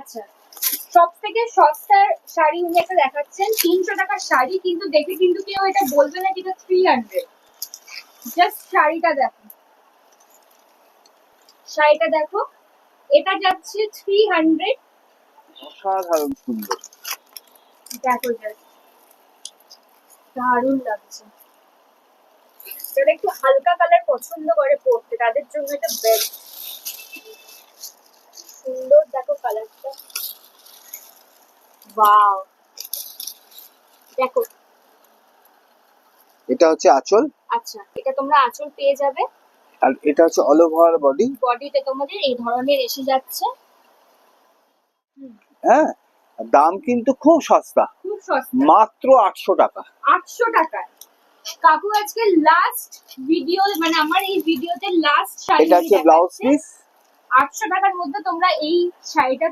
আচ্ছা, সব থেকে সস্তার শাড়ি উনি একটা দেখাচ্ছেন, 300 টাকার শাড়ি, কিন্তু দেখে কিন্তু কেউ এটা বলবে না যেটা 300। জাস্ট শাড়িটা দেখো, শাড়িটা দেখো, এটা যাচ্ছে 300। অসাধারণ সুন্দর। দেখো জাস্ট দারুণ লাগছে। যারা একটু হালকা কালার পছন্দ করে পরতে তাদের জন্য এটা বেস্ট। সুন্দর দেখো কালারটা, ওয়াও। দেখো, এটা হচ্ছে আঁচল, আচ্ছা এটা তোমরা আঁচল পেয়ে যাবে। আর এটা হচ্ছে অল ওভার বডি। বডিতে তোমাদের এই ধরনের এসে যাচ্ছে। হ্যাঁ, দাম কিন্তু খুব সস্তা, খুব সস্তা, মাত্র 800 টাকা। 800 টাকায়। কাকু আজকে লাস্ট ভিডিও, মানে আমার এই ভিডিওতে লাস্ট শাড়ি এটা হচ্ছে ব্লাউজ পিস। 800 টাকার মধ্যে তোমরা এই শাড়িটা